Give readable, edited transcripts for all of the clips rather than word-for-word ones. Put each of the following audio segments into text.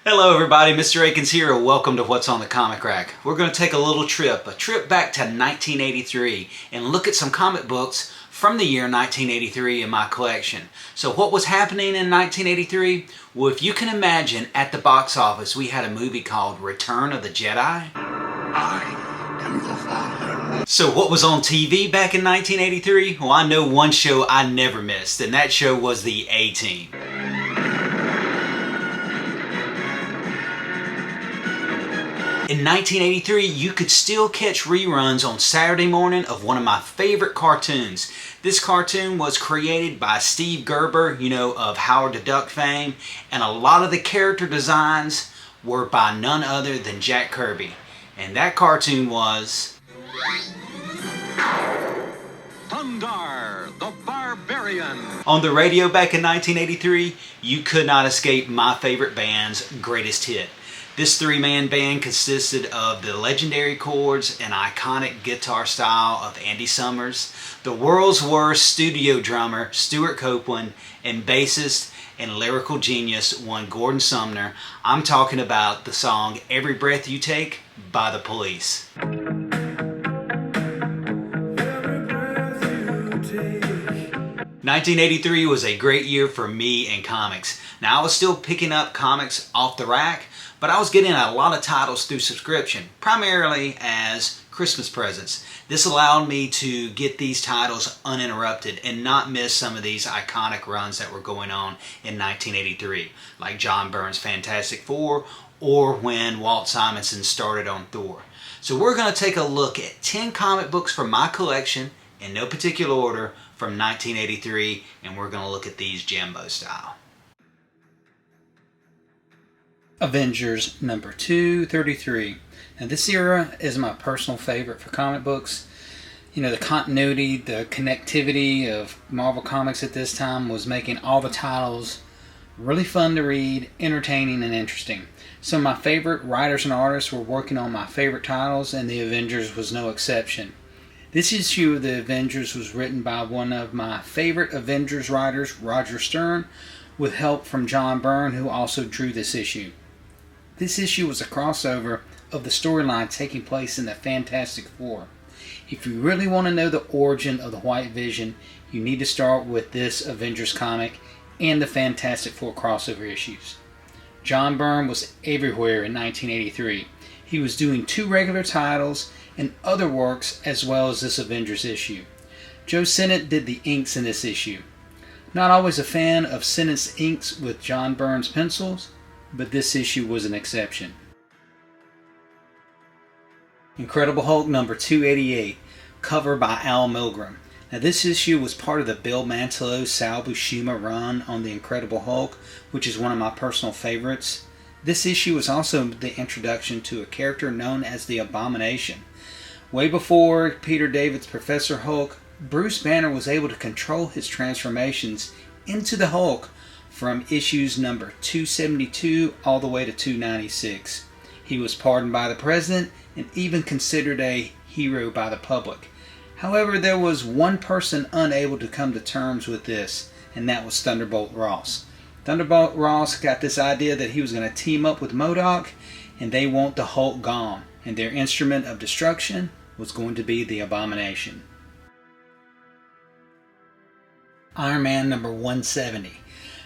Hello everybody, Mr. Akins here, and welcome to What's on the Comic Rack. We're going to take a trip back to 1983 and look at some comic books from the year 1983 in my collection. So what was happening in 1983? Well, if you can imagine, at the box office we had a movie called Return of the Jedi. I am the Father. So what was on TV back in 1983? Well, I know one show I never missed, and that show was the A-Team. In 1983, you could still catch reruns on Saturday morning of one of my favorite cartoons. This cartoon was created by Steve Gerber, of Howard the Duck fame, and a lot of the character designs were by none other than Jack Kirby. And that cartoon was... Thundar, the Barbarian. On the radio back in 1983, you could not escape my favorite band's greatest hit. This three-man band consisted of the legendary chords and iconic guitar style of Andy Summers, the world's worst studio drummer Stuart Copeland, and bassist and lyrical genius one Gordon Sumner. I'm talking about the song Every Breath You Take by The Police. 1983 was a great year for me and comics. Now, I was still picking up comics off the rack, but I was getting a lot of titles through subscription, primarily as Christmas presents. This allowed me to get these titles uninterrupted and not miss some of these iconic runs that were going on in 1983, like John Byrne's Fantastic Four, or when Walt Simonson started on Thor. So we're going to take a look at 10 comic books from my collection, in no particular order, from 1983, and we're going to look at these Jumbo style. Avengers number 233. Now this era is my personal favorite for comic books. The continuity, the connectivity of Marvel Comics at this time was making all the titles really fun to read, entertaining, and interesting. Some of my favorite writers and artists were working on my favorite titles, and the Avengers was no exception. This issue of the Avengers was written by one of my favorite Avengers writers, Roger Stern, with help from John Byrne, who also drew this issue. This issue was a crossover of the storyline taking place in the Fantastic Four. If you really want to know the origin of the White Vision, you need to start with this Avengers comic and the Fantastic Four crossover issues. John Byrne was everywhere in 1983. He was doing 2 regular titles and other works as well as this Avengers issue. Joe Sinnott did the inks in this issue. Not always a fan of Sinnott's inks with John Byrne's pencils, but this issue was an exception. Incredible Hulk number 288, cover by Al Milgrom. Now this issue was part of the Bill Mantlo, Sal Buscema run on the Incredible Hulk, which is one of my personal favorites. This issue was also the introduction to a character known as the Abomination. Way before Peter David's Professor Hulk, Bruce Banner was able to control his transformations into the Hulk from issues number 272 all the way to 296. He was pardoned by the president and even considered a hero by the public. However, there was one person unable to come to terms with this, and that was Thunderbolt Ross. Thunderbolt Ross got this idea that he was going to team up with MODOK, and they want the Hulk gone, and their instrument of destruction was going to be the Abomination. Iron Man number 170.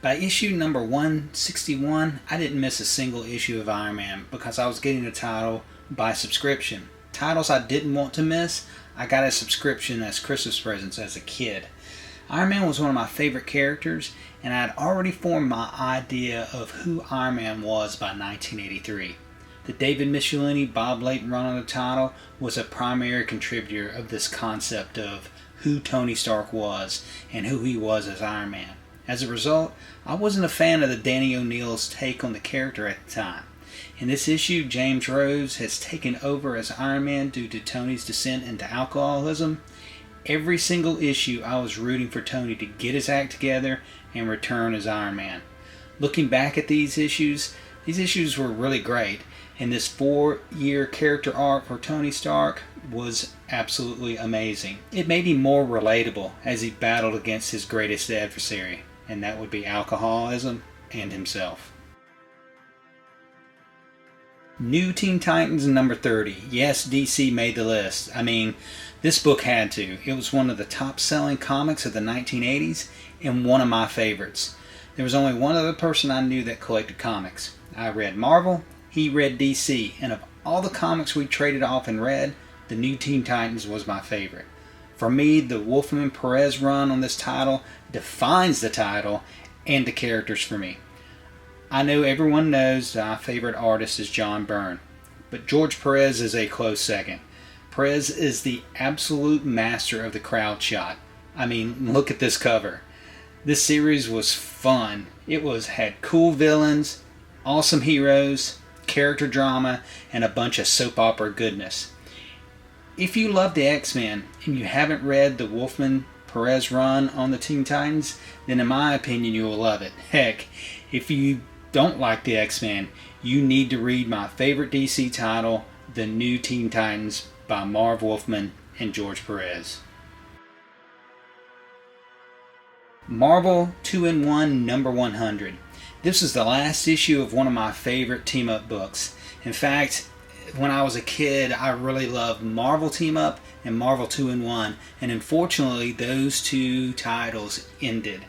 By issue number 161, I didn't miss a single issue of Iron Man because I was getting the title by subscription. Titles I didn't want to miss, I got a subscription as Christmas presents as a kid. Iron Man was one of my favorite characters, and I had already formed my idea of who Iron Man was by 1983. The David Michelinie, Bob Layton run on the title was a primary contributor of this concept of who Tony Stark was and who he was as Iron Man. As a result, I wasn't a fan of the Danny O'Neill's take on the character at the time. In this issue, James Rhodes has taken over as Iron Man due to Tony's descent into alcoholism. Every single issue I was rooting for Tony to get his act together and return as Iron Man. Looking back at these issues were really great, and this 4-year character arc for Tony Stark was absolutely amazing. It made him more relatable as he battled against his greatest adversary, and that would be alcoholism and himself. New Teen Titans number 30. Yes, DC made the list. I mean, this book had to. It was one of the top-selling comics of the 1980s and one of my favorites. There was only one other person I knew that collected comics. I read Marvel, he read DC, and of all the comics we traded off and read, the New Teen Titans was my favorite. For me, the Wolfman-Perez run on this title defines the title and the characters for me. I know everyone knows that my favorite artist is John Byrne, but George-Perez is a close second. Perez is the absolute master of the crowd shot. I mean, look at this cover. This series was fun. It had cool villains, awesome heroes, character drama, and a bunch of soap opera goodness. If you love the X-Men and you haven't read the Wolfman-Perez run on the Teen Titans, then in my opinion you will love it. Heck, if you don't like the X-Men, you need to read my favorite DC title, The New Teen Titans by Marv Wolfman and George Perez. Marvel 2-in-1 number 100. This is the last issue of one of my favorite team-up books. In fact, when I was a kid, I really loved Marvel Team-Up and Marvel 2-in-1, and unfortunately those two titles ended.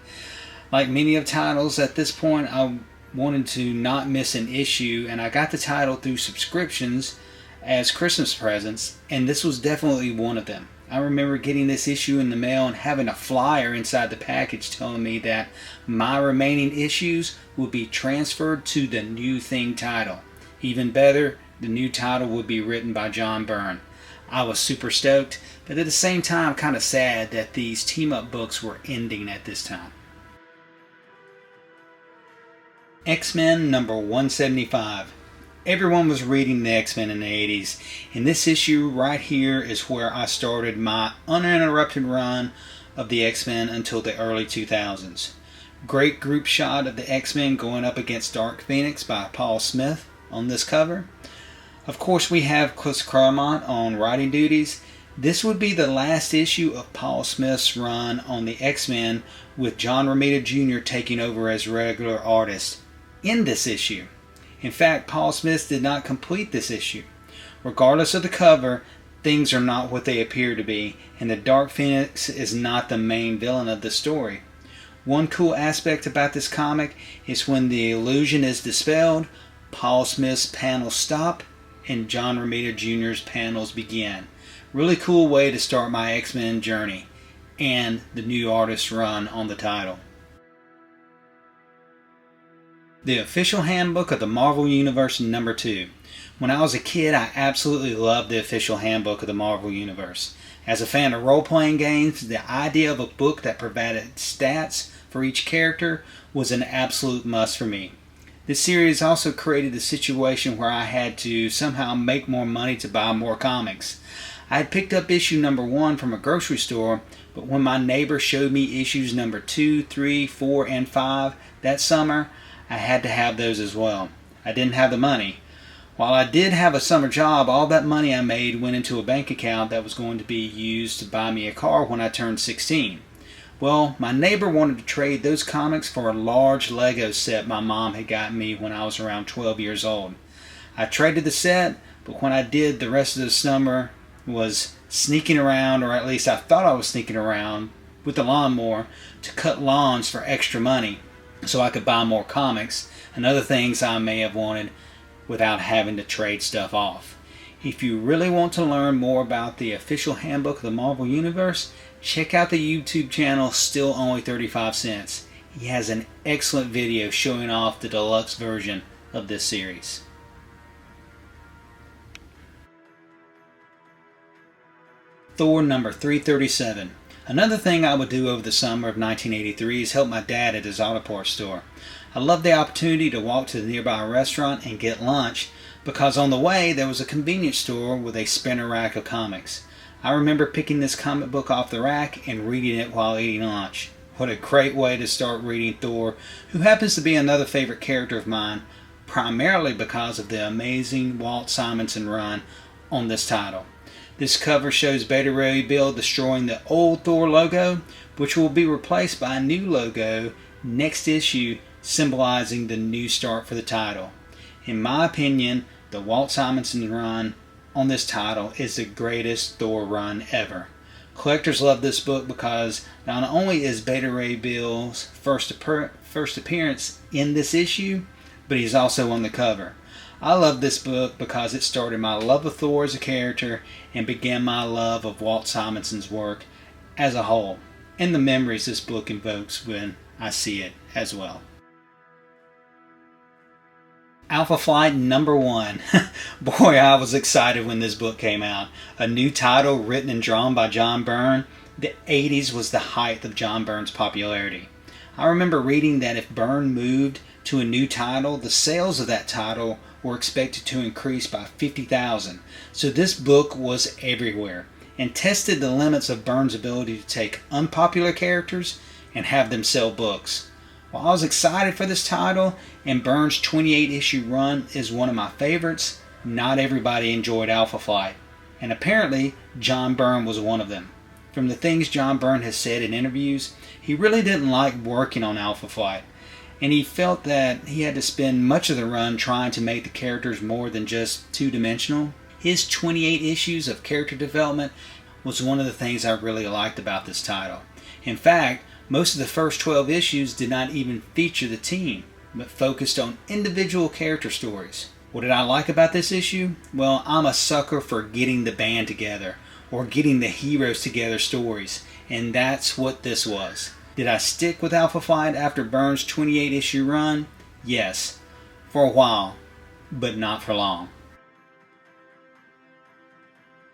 Like many of titles at this point, I wanted to not miss an issue, and I got the title through subscriptions as Christmas presents, and this was definitely one of them. I remember getting this issue in the mail and having a flyer inside the package telling me that my remaining issues would be transferred to the new thing title. Even better, the new title would be written by John Byrne. I was super stoked, but at the same time kind of sad that these team-up books were ending at this time. X-Men number 175. Everyone was reading the X-Men in the 80s, and this issue right here is where I started my uninterrupted run of the X-Men until the early 2000s. Great group shot of the X-Men going up against Dark Phoenix by Paul Smith on this cover. Of course, we have Chris Claremont on writing duties. This would be the last issue of Paul Smith's run on the X-Men, with John Romita Jr. taking over as regular artist in this issue. In fact, Paul Smith did not complete this issue. Regardless of the cover, things are not what they appear to be, and the Dark Phoenix is not the main villain of the story. One cool aspect about this comic is when the illusion is dispelled, Paul Smith's panels stop and John Romita Jr.'s panels begin. Really cool way to start my X-Men journey and the new artist run on the title. The official handbook of the Marvel Universe number 2. When I was a kid, I absolutely loved the official handbook of the Marvel Universe. As a fan of role-playing games, the idea of a book that provided stats for each character was an absolute must for me. This series also created a situation where I had to somehow make more money to buy more comics. I had picked up issue number 1 from a grocery store, but when my neighbor showed me issues number 2, 3, 4, and 5 that summer, I had to have those as well. I didn't have the money. While I did have a summer job, all that money I made went into a bank account that was going to be used to buy me a car when I turned 16. Well, my neighbor wanted to trade those comics for a large Lego set my mom had gotten me when I was around 12 years old. I traded the set, but when I did, the rest of the summer was sneaking around, or at least I thought I was sneaking around, with the lawnmower to cut lawns for extra money so I could buy more comics and other things I may have wanted without having to trade stuff off. If you really want to learn more about the official handbook of the Marvel Universe, check out the YouTube channel Still Only 35 Cents. He has an excellent video showing off the deluxe version of this series. Thor number 337. Another thing I would do over the summer of 1983 is help my dad at his auto parts store. I loved the opportunity to walk to the nearby restaurant and get lunch, because on the way there was a convenience store with a spinner rack of comics. I remember picking this comic book off the rack and reading it while eating lunch. What a great way to start reading Thor, who happens to be another favorite character of mine, primarily because of the amazing Walt Simonson run on this title. This cover shows Beta Ray Bill destroying the old Thor logo, which will be replaced by a new logo next issue, symbolizing the new start for the title. In my opinion, The Walt Simonson run on this title is the greatest Thor run ever. Collectors love this book because not only is Beta Ray Bill's first appearance in this issue, but he's also on the cover. I love this book because it started my love of Thor as a character and began my love of Walt Simonson's work as a whole, and the memories this book invokes when I see it as well. AlphaFlight #1. Boy, I was excited when this book came out. A new title written and drawn by John Byrne. The 80s was the height of John Byrne's popularity. I remember reading that if Byrne moved to a new title, the sales of that title were expected to increase by 50,000. So this book was everywhere and tested the limits of Byrne's ability to take unpopular characters and have them sell books. While I was excited for this title, and Byrne's 28-issue run is one of my favorites, not everybody enjoyed AlphaFlight, and apparently John Byrne was one of them. From the things John Byrne has said in interviews, he really didn't like working on AlphaFlight, and he felt that he had to spend much of the run trying to make the characters more than just two-dimensional. His 28 issues of character development was one of the things I really liked about this title. In fact, most of the first 12 issues did not even feature the team, but focused on individual character stories. What did I like about this issue? Well, I'm a sucker for getting the band together, or getting the heroes together stories, and that's what this was. Did I stick with AlphaFlight after Byrne's 28-issue run? Yes, for a while, but not for long.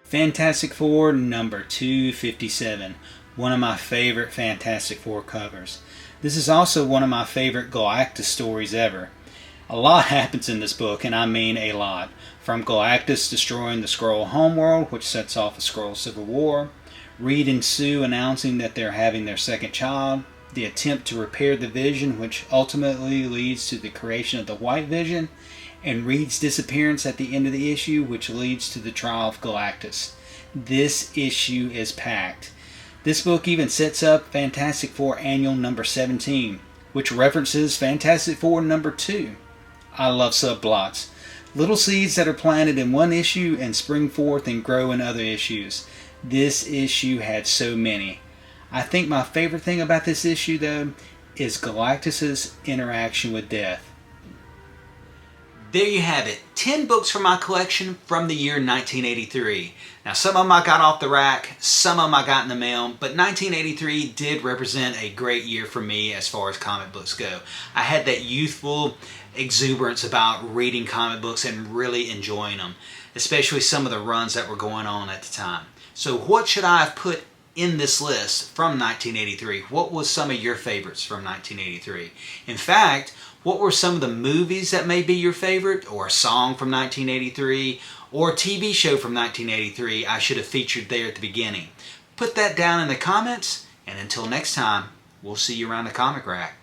Fantastic Four #257. One of my favorite Fantastic Four covers. This is also one of my favorite Galactus stories ever. A lot happens in this book, and I mean a lot. From Galactus destroying the Skrull homeworld, which sets off a Skrull civil war, Reed and Sue announcing that they're having their second child, the attempt to repair the Vision, which ultimately leads to the creation of the White Vision, and Reed's disappearance at the end of the issue, which leads to the trial of Galactus. This issue is packed. This book even sets up Fantastic Four Annual #17, which references Fantastic Four #2. I love subplots. Little seeds that are planted in one issue and spring forth and grow in other issues. This issue had so many. I think my favorite thing about this issue, though, is Galactus' interaction with death. There you have it. 10 books from my collection from the year 1983. Now, some of them I got off the rack, some of them I got in the mail, but 1983 did represent a great year for me as far as comic books go. I had that youthful exuberance about reading comic books and really enjoying them, especially some of the runs that were going on at the time. So what should I have put in this list from 1983? What was some of your favorites from 1983? In fact, what were some of the movies that may be your favorite, or a song from 1983, or a TV show from 1983 I should have featured there at the beginning? Put that down in the comments, and until next time, we'll see you around the comic rack.